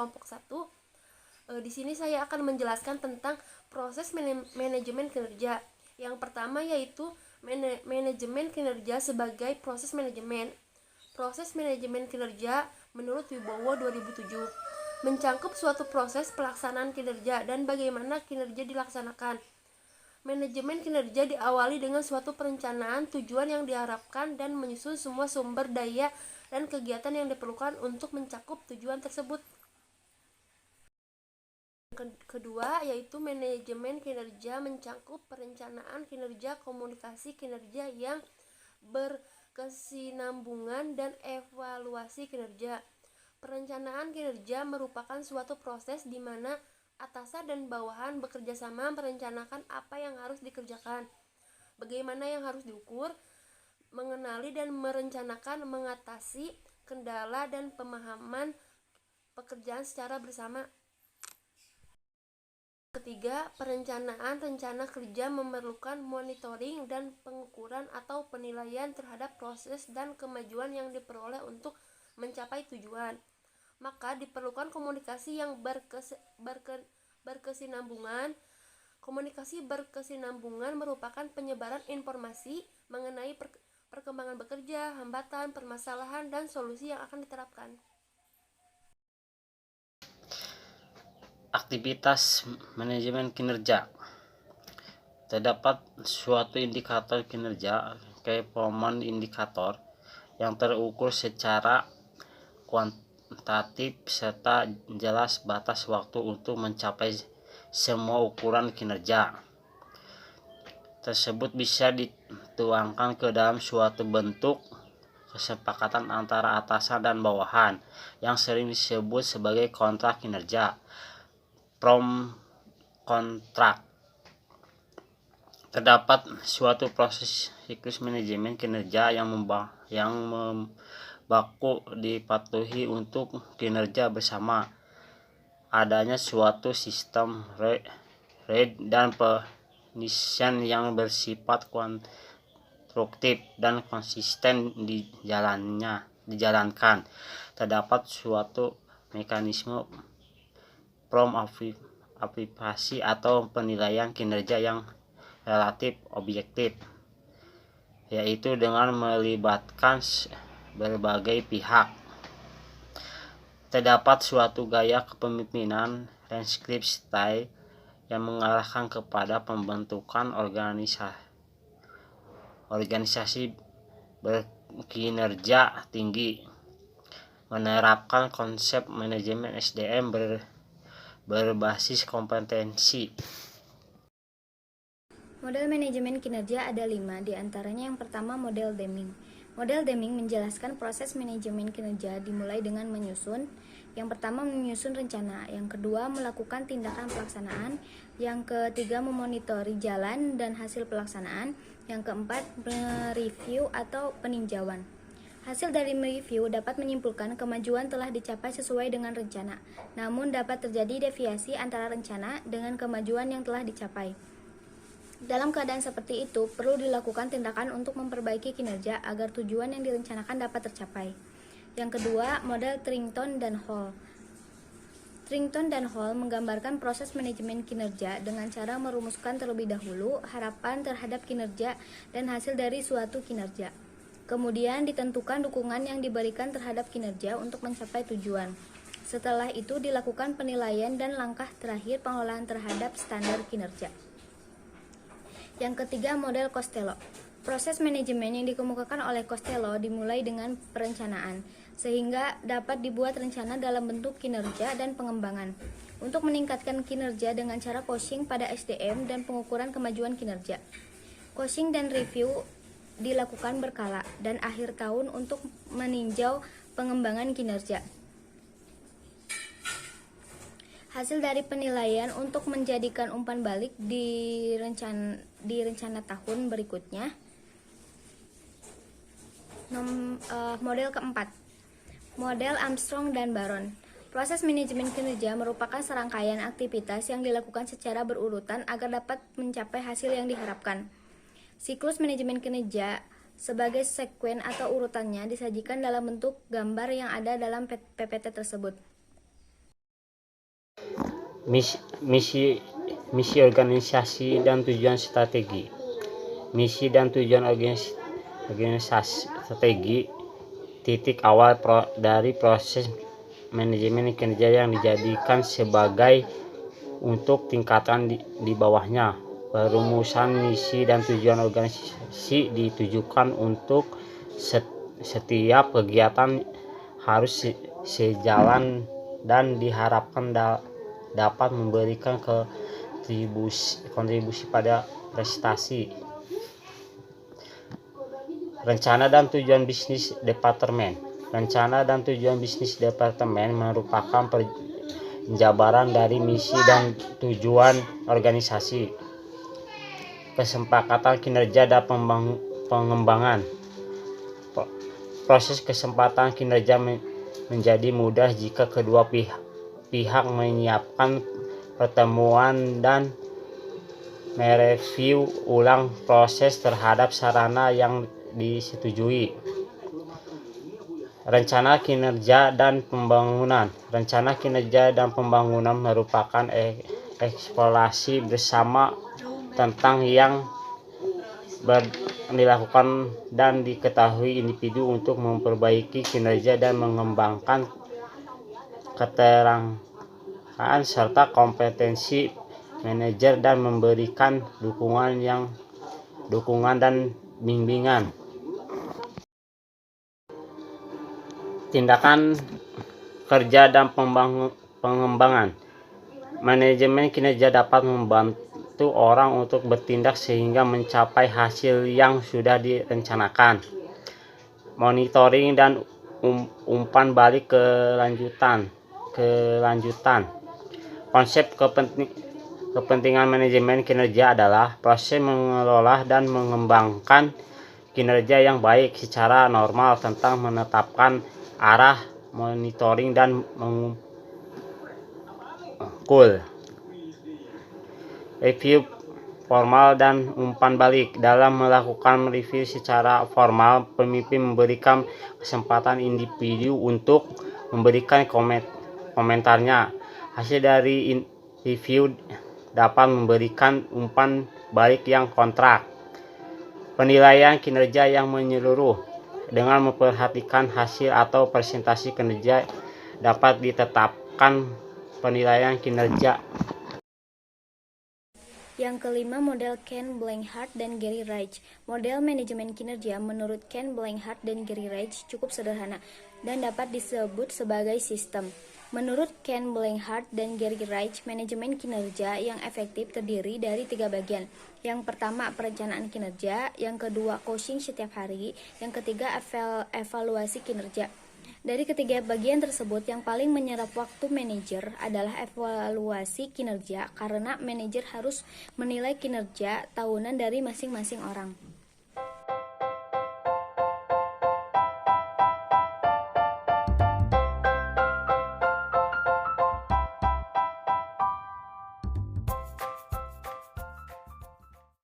kelompok 1. Di sini saya akan menjelaskan tentang proses manajemen kinerja. Yang pertama yaitu manajemen kinerja sebagai proses manajemen. Proses manajemen kinerja menurut Wibowo 2007 mencangkup suatu proses pelaksanaan kinerja dan bagaimana kinerja dilaksanakan. Manajemen kinerja diawali dengan suatu perencanaan tujuan yang diharapkan dan menyusun semua sumber daya dan kegiatan yang diperlukan untuk mencakup tujuan tersebut. Kedua yaitu manajemen kinerja mencangkup perencanaan kinerja, komunikasi kinerja yang berkesinambungan dan evaluasi kinerja. Perencanaan kinerja merupakan suatu proses di mana atasan dan bawahan bekerja sama merencanakan apa yang harus dikerjakan, bagaimana yang harus diukur, mengenali dan merencanakan mengatasi kendala dan pemahaman pekerjaan secara bersama. Ketiga, perencanaan rencana kerja memerlukan monitoring dan pengukuran atau penilaian terhadap proses dan kemajuan yang diperoleh untuk mencapai tujuan. Maka diperlukan komunikasi yang berkesinambungan. Komunikasi berkesinambungan merupakan penyebaran informasi mengenai perkembangan bekerja, hambatan, permasalahan, dan solusi yang akan diterapkan. Aktivitas manajemen kinerja. Terdapat suatu indikator kinerja, performance indikator, yang terukur secara kuantitatif serta jelas batas waktu untuk mencapai semua ukuran kinerja tersebut bisa dituangkan ke dalam suatu bentuk kesepakatan antara atasan dan bawahan yang sering disebut sebagai kontrak kinerja, prom kontrak. Terdapat suatu proses siklus manajemen kinerja yang baku dipatuhi untuk kinerja bersama. Adanya suatu sistem rate dan penilaian yang bersifat konstruktif dan konsisten dijalankan. Terdapat suatu mekanisme prom aplikasi atau penilaian kinerja yang relatif objektif, yaitu dengan melibatkan berbagai pihak. Terdapat suatu gaya kepemimpinan leadership style yang mengarahkan kepada pembentukan organisasi berkinerja tinggi, menerapkan konsep manajemen SDM berbasis kompetensi. Model manajemen kinerja ada 5, diantaranya yang pertama model Deming. Model Deming menjelaskan proses manajemen kinerja dimulai dengan menyusun. Yang pertama menyusun rencana, yang kedua melakukan tindakan pelaksanaan, yang ketiga memonitori jalan dan hasil pelaksanaan, yang keempat mereview atau peninjauan. Hasil dari mereview dapat menyimpulkan kemajuan telah dicapai sesuai dengan rencana, namun dapat terjadi deviasi antara rencana dengan kemajuan yang telah dicapai. Dalam keadaan seperti itu, perlu dilakukan tindakan untuk memperbaiki kinerja agar tujuan yang direncanakan dapat tercapai. Yang kedua, model Trington dan Hall. Trington dan Hall menggambarkan proses manajemen kinerja dengan cara merumuskan terlebih dahulu harapan terhadap kinerja dan hasil dari suatu kinerja. Kemudian ditentukan dukungan yang diberikan terhadap kinerja untuk mencapai tujuan. Setelah itu dilakukan penilaian dan langkah terakhir pengelolaan terhadap standar kinerja. Yang ketiga, model Costello. Proses manajemen yang dikemukakan oleh Costello dimulai dengan perencanaan, sehingga dapat dibuat rencana dalam bentuk kinerja dan pengembangan. Untuk meningkatkan kinerja dengan cara coaching pada SDM dan pengukuran kemajuan kinerja. Coaching dan review dilakukan berkala dan akhir tahun untuk meninjau pengembangan kinerja. Hasil dari penilaian untuk menjadikan umpan balik di rencana tahun berikutnya. Model keempat, model Armstrong dan Baron. Proses manajemen kinerja merupakan serangkaian aktivitas yang dilakukan secara berurutan agar dapat mencapai hasil yang diharapkan. Siklus manajemen kinerja sebagai sekuen atau urutannya disajikan dalam bentuk gambar yang ada dalam PPT tersebut. Misi organisasi dan tujuan strategi. Misi dan tujuan organisasi strategi titik awal dari proses manajemen kinerja yang dijadikan sebagai untuk tingkatan di bawahnya. Perumusan misi dan tujuan organisasi ditujukan untuk setiap kegiatan harus sejalan dan diharapkan dapat memberikan kontribusi pada prestasi. Rencana dan tujuan bisnis departemen. Rencana dan tujuan bisnis departemen merupakan penjabaran dari misi dan tujuan organisasi, kesepakatan kinerja dan pengembangan. Proses kesempatan kinerja menjadi mudah jika kedua pihak menyiapkan pertemuan dan mereview ulang proses terhadap sarana yang disetujui. Rencana kinerja dan pembangunan. Rencana kinerja dan pembangunan merupakan eksplorasi bersama tentang yang dilakukan dan diketahui individu untuk memperbaiki kinerja dan mengembangkan keterampilan serta kompetensi manajer dan memberikan dukungan dan bimbingan. Tindakan kerja dan pengembangan. Manajemen kinerja dapat membantu orang untuk bertindak sehingga mencapai hasil yang sudah direncanakan. Monitoring dan umpan balik kelanjutan. Konsep kepentingan manajemen kinerja adalah proses mengelola dan mengembangkan kinerja yang baik secara normal tentang menetapkan arah, monitoring dan review formal dan umpan balik. Dalam melakukan review secara formal, pemimpin memberikan kesempatan individu untuk memberikan komentarnya. Hasil dari review dapat memberikan umpan balik yang kontrak. Penilaian kinerja yang menyeluruh. Dengan memperhatikan hasil atau presentasi kinerja dapat ditetapkan penilaian kinerja. Yang kelima, model Ken Blanchard dan Gary Reich. Model manajemen kinerja menurut Ken Blanchard dan Gary Reich cukup sederhana dan dapat disebut sebagai sistem. Menurut Ken Blanchard dan Gary Reich, manajemen kinerja yang efektif terdiri dari 3 bagian. Yang pertama, perencanaan kinerja. Yang kedua, coaching setiap hari. Yang ketiga, evaluasi kinerja. Dari ketiga bagian tersebut, yang paling menyerap waktu manajer adalah evaluasi kinerja, karena manajer harus menilai kinerja tahunan dari masing-masing orang.